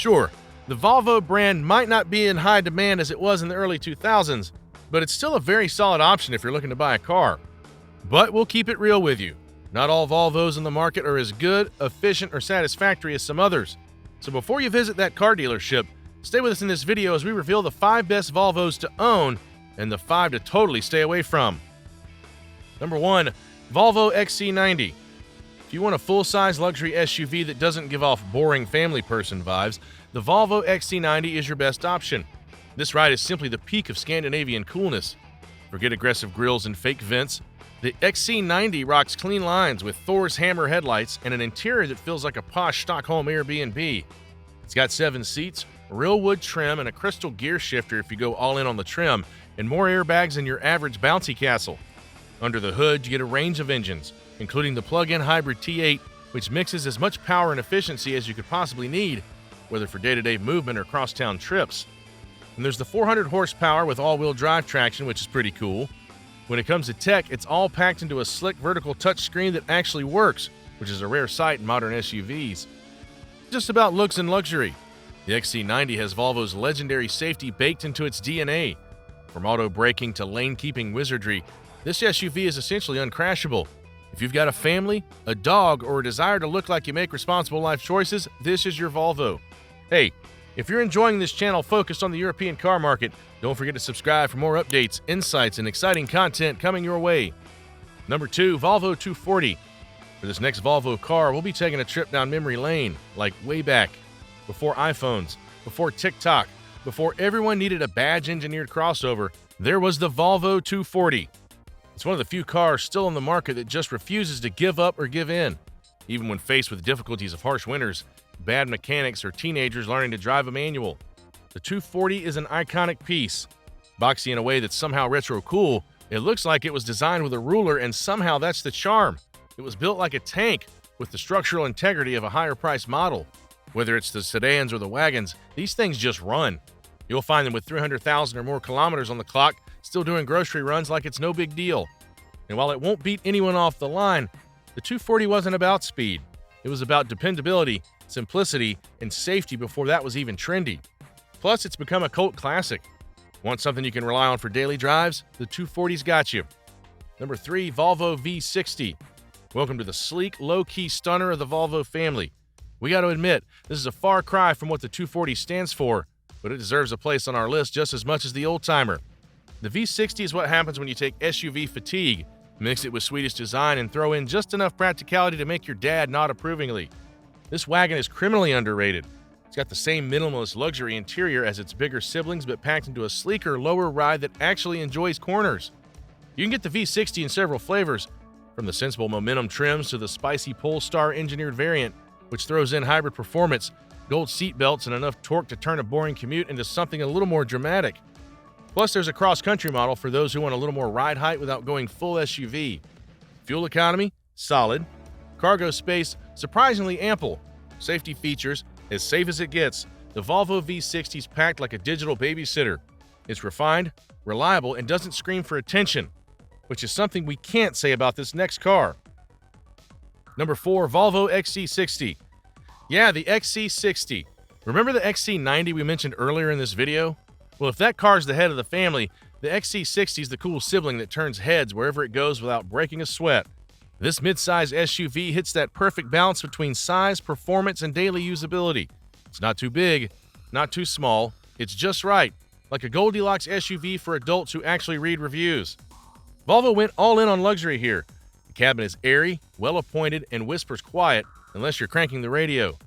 Sure, the Volvo brand might not be in high demand as it was in the early 2000s, but it's still a very solid option if you're looking to buy a car. But we'll keep it real with you. Not all Volvos in the market are as good, efficient, or satisfactory as some others. So before you visit that car dealership, stay with us in this video as we reveal the 5 best Volvos to own and the 5 to totally stay away from. Number 1. Volvo XC90. If you want a full-size luxury SUV that doesn't give off boring family person vibes, the Volvo XC90 is your best option. This ride is simply the peak of Scandinavian coolness. Forget aggressive grills and fake vents. The XC90 rocks clean lines with Thor's hammer headlights and an interior that feels like a posh Stockholm Airbnb. It's got 7 seats, real wood trim, and a crystal gear shifter if you go all in on the trim, and more airbags than your average bouncy castle. Under the hood, you get a range of engines, including the plug-in hybrid T8, which mixes as much power and efficiency as you could possibly need, whether for day-to-day movement or cross-town trips. And there's the 400 horsepower with all-wheel drive traction, which is pretty cool. When it comes to tech, it's all packed into a slick vertical touchscreen that actually works, which is a rare sight in modern SUVs. Just about looks and luxury. The XC90 has Volvo's legendary safety baked into its DNA. From auto braking to lane-keeping wizardry, this SUV is essentially uncrashable. If you've got a family, a dog, or a desire to look like you make responsible life choices, this is your Volvo. Hey, if you're enjoying this channel focused on the European car market, don't forget to subscribe for more updates, insights, and exciting content coming your way. Number 2, Volvo 240. For this next Volvo car, we'll be taking a trip down memory lane, like way back, before iPhones, before TikTok, before everyone needed a badge-engineered crossover, there was the Volvo 240. It's one of the few cars still on the market that just refuses to give up or give in, even when faced with difficulties of harsh winters, bad mechanics, or teenagers learning to drive a manual. The 240 is an iconic piece. Boxy in a way that's somehow retro cool, it looks like it was designed with a ruler, and somehow that's the charm. It was built like a tank, with the structural integrity of a higher-priced model. Whether it's the sedans or the wagons, these things just run. You'll find them with 300,000 or more kilometers on the clock, still doing grocery runs like it's no big deal. And while it won't beat anyone off the line, the 240 wasn't about speed. It was about dependability, simplicity, and safety before that was even trendy. Plus, it's become a cult classic. Want something you can rely on for daily drives? The 240's got you. Number 3, Volvo V60. Welcome to the sleek, low-key stunner of the Volvo family. We got to admit, this is a far cry from what the 240 stands for, but it deserves a place on our list just as much as the old-timer. The V60 is what happens when you take SUV fatigue, mix it with Swedish design, and throw in just enough practicality to make your dad nod approvingly. This wagon is criminally underrated. It's got the same minimalist luxury interior as its bigger siblings, but packed into a sleeker, lower ride that actually enjoys corners. You can get the V60 in several flavors, from the sensible Momentum trims to the spicy Polestar engineered variant, which throws in hybrid performance, gold seat belts, and enough torque to turn a boring commute into something a little more dramatic. Plus, there's a cross-country model for those who want a little more ride height without going full SUV. Fuel economy? Solid. Cargo space? Surprisingly ample. Safety features? As safe as it gets. The Volvo V60 is packed like a digital babysitter. It's refined, reliable, and doesn't scream for attention, which is something we can't say about this next car. Number 4, Volvo XC60. Yeah, the XC60. Remember the XC90 we mentioned earlier in this video? Well, if that car's the head of the family, the XC60 is the cool sibling that turns heads wherever it goes without breaking a sweat. This midsize SUV hits that perfect balance between size, performance, and daily usability. It's not too big, not too small, it's just right, like a Goldilocks SUV for adults who actually read reviews. Volvo went all in on luxury here. The cabin is airy, well-appointed, and whispers quiet unless you're cranking the radio.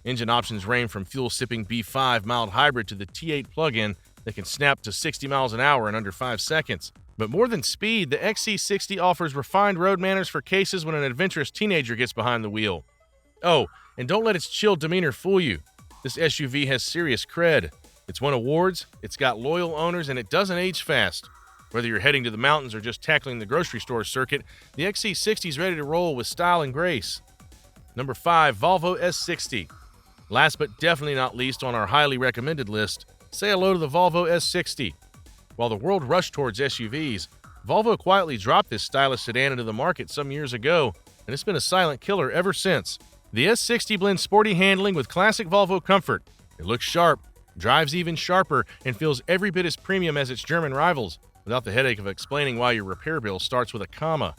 Engine options range from fuel-sipping B5 mild hybrid to the T8 plug-in that can snap to 60 miles an hour in under 5 seconds. But more than speed, the XC60 offers refined road manners for cases when an adventurous teenager gets behind the wheel. Oh, and don't let its chill demeanor fool you. This SUV has serious cred. It's won awards, it's got loyal owners, and it doesn't age fast. Whether you're heading to the mountains or just tackling the grocery store circuit, the XC60 is ready to roll with style and grace. Number 5, Volvo S60. Last but definitely not least on our highly recommended list, say hello to the Volvo S60. While the world rushed towards SUVs, Volvo quietly dropped this stylish sedan into the market some years ago, and it's been a silent killer ever since. The S60 blends sporty handling with classic Volvo comfort. It looks sharp, drives even sharper, and feels every bit as premium as its German rivals, without the headache of explaining why your repair bill starts with a comma.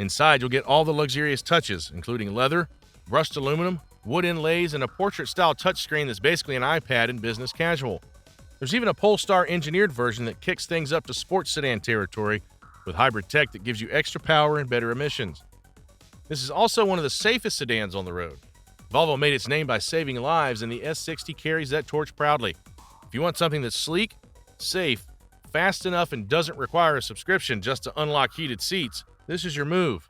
Inside, you'll get all the luxurious touches, including leather, brushed aluminum, wood inlays, and a portrait-style touchscreen that's basically an iPad in business casual. There's even a Polestar engineered version that kicks things up to sports sedan territory with hybrid tech that gives you extra power and better emissions. This is also one of the safest sedans on the road. Volvo made its name by saving lives, and the S60 carries that torch proudly. If you want something that's sleek, safe, fast enough, and doesn't require a subscription just to unlock heated seats, this is your move.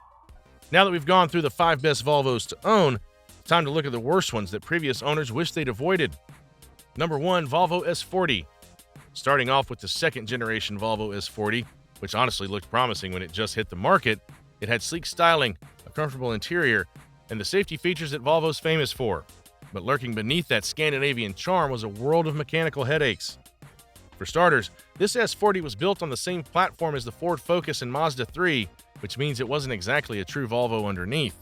Now that we've gone through the 5 best Volvos to own, it's time to look at the worst ones that previous owners wish they'd avoided. Number 1, Volvo S40. Starting off with the second generation Volvo S40, which honestly looked promising when it just hit the market, it had sleek styling, a comfortable interior, and the safety features that Volvo's famous for. But lurking beneath that Scandinavian charm was a world of mechanical headaches. For starters, this S40 was built on the same platform as the Ford Focus and Mazda 3, which means it wasn't exactly a true Volvo underneath.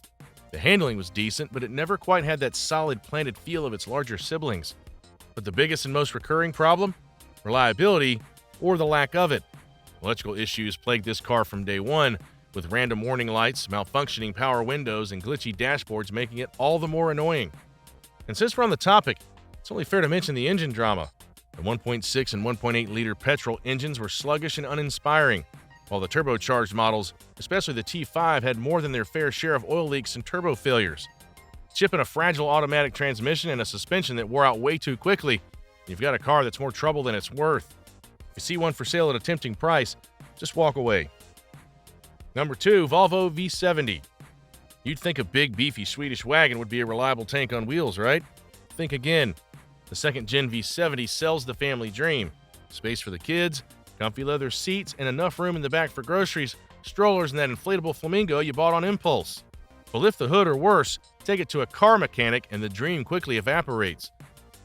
The handling was decent, but it never quite had that solid planted feel of its larger siblings. But the biggest and most recurring problem? Reliability, or the lack of it. Electrical issues plagued this car from day one, with random warning lights, malfunctioning power windows, and glitchy dashboards making it all the more annoying. And since we're on the topic, it's only fair to mention the engine drama. The 1.6 and 1.8-liter petrol engines were sluggish and uninspiring, while the turbocharged models, especially the T5, had more than their fair share of oil leaks and turbo failures. Chip in a fragile automatic transmission and a suspension that wore out way too quickly, you've got a car that's more trouble than it's worth. If you see one for sale at a tempting price, just walk away. Number 2, Volvo V70. You'd think a big, beefy Swedish wagon would be a reliable tank on wheels, right? Think again. The second-gen V70 sells the family dream. Space for the kids, comfy leather seats, and enough room in the back for groceries, strollers, and that inflatable flamingo you bought on impulse. But lift the hood or worse, take it to a car mechanic and the dream quickly evaporates.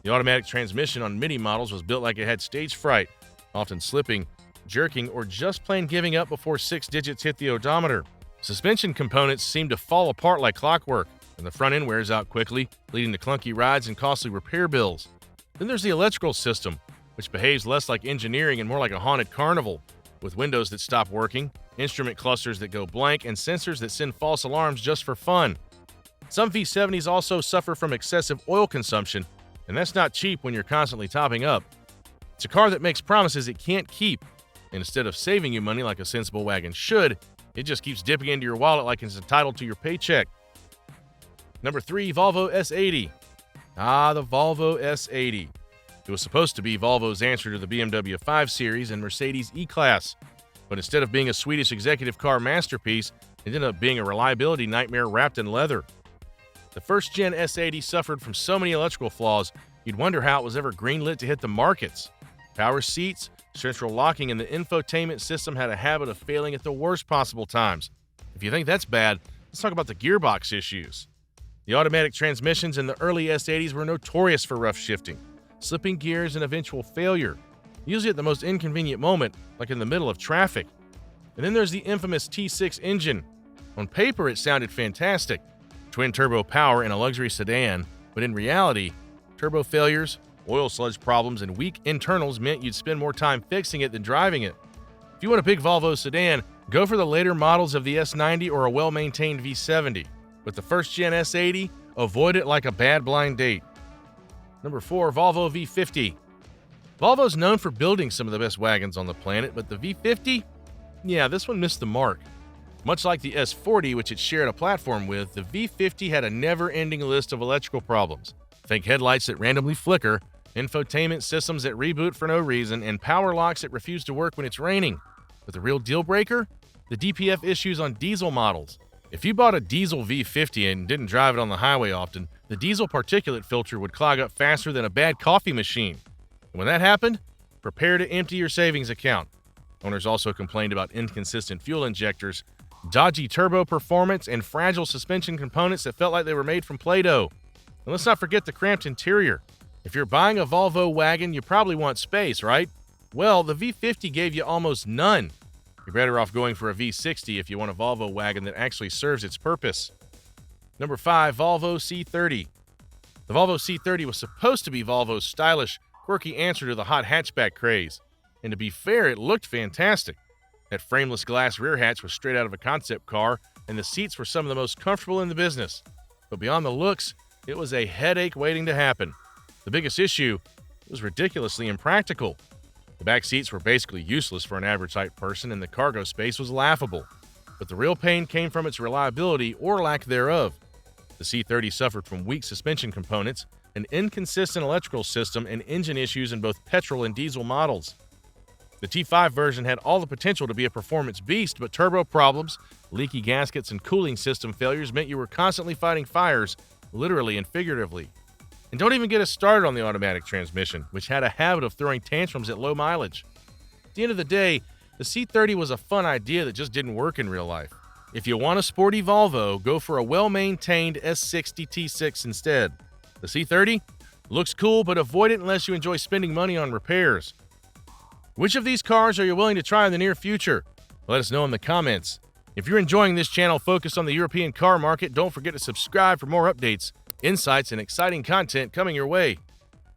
The automatic transmission on many models was built like it had stage fright, often slipping, jerking, or just plain giving up before 6 digits hit the odometer. Suspension components seem to fall apart like clockwork, and the front end wears out quickly, leading to clunky rides and costly repair bills. Then there's the electrical system, which behaves less like engineering and more like a haunted carnival, with windows that stop working, instrument clusters that go blank, and sensors that send false alarms just for fun. Some V70s also suffer from excessive oil consumption, and that's not cheap when you're constantly topping up. It's a car that makes promises it can't keep, and instead of saving you money like a sensible wagon should, it just keeps dipping into your wallet like it's entitled to your paycheck. Number 3, Volvo S80. The Volvo S80. It was supposed to be Volvo's answer to the BMW 5 Series and Mercedes E-Class, but instead of being a Swedish executive car masterpiece, it ended up being a reliability nightmare wrapped in leather. The first-gen S80 suffered from so many electrical flaws, you'd wonder how it was ever greenlit to hit the markets. Power seats, central locking, and the infotainment system had a habit of failing at the worst possible times. If you think that's bad, let's talk about the gearbox issues. The automatic transmissions in the early S80s were notorious for rough shifting, slipping gears, and eventual failure, usually at the most inconvenient moment, like in the middle of traffic. And then there's the infamous T6 engine. On paper, it sounded fantastic, twin-turbo power in a luxury sedan, but in reality, turbo failures, oil sludge problems, and weak internals meant you'd spend more time fixing it than driving it. If you want a big Volvo sedan, go for the later models of the S90 or a well-maintained V70. With the first-gen S80, avoid it like a bad blind date. Number 4, Volvo V50. Volvo's known for building some of the best wagons on the planet, but the V50? Yeah, this one missed the mark. Much like the S40, which it shared a platform with, the V50 had a never-ending list of electrical problems. Think headlights that randomly flicker, infotainment systems that reboot for no reason, and power locks that refuse to work when it's raining. But the real deal breaker? The DPF issues on diesel models. If you bought a diesel V50 and didn't drive it on the highway often, the diesel particulate filter would clog up faster than a bad coffee machine. And when that happened, prepare to empty your savings account. Owners also complained about inconsistent fuel injectors, dodgy turbo performance, and fragile suspension components that felt like they were made from Play-Doh. And let's not forget the cramped interior. If you're buying a Volvo wagon, you probably want space, right? Well, the V50 gave you almost none. You're better off going for a V60 if you want a Volvo wagon that actually serves its purpose. Number 5, Volvo C30. The Volvo C30 was supposed to be Volvo's stylish, quirky answer to the hot hatchback craze. And to be fair, it looked fantastic. That frameless glass rear hatch was straight out of a concept car, and the seats were some of the most comfortable in the business. But beyond the looks, it was a headache waiting to happen. The biggest issue, it was ridiculously impractical. The back seats were basically useless for an average-height person, and the cargo space was laughable. But the real pain came from its reliability or lack thereof. The C30 suffered from weak suspension components, an inconsistent electrical system, and engine issues in both petrol and diesel models. The T5 version had all the potential to be a performance beast, but turbo problems, leaky gaskets, and cooling system failures meant you were constantly fighting fires, literally and figuratively. And don't even get us started on the automatic transmission, which had a habit of throwing tantrums at low mileage. At the end of the day, the C30 was a fun idea that just didn't work in real life. If you want a sporty Volvo, go for a well-maintained S60 T6 instead. The C30 looks cool, but avoid it unless you enjoy spending money on repairs. Which of these cars are you willing to try in the near future? Let us know in the comments. If you're enjoying this channel focused on the European car market, don't forget to subscribe for more updates, insights, and exciting content coming your way.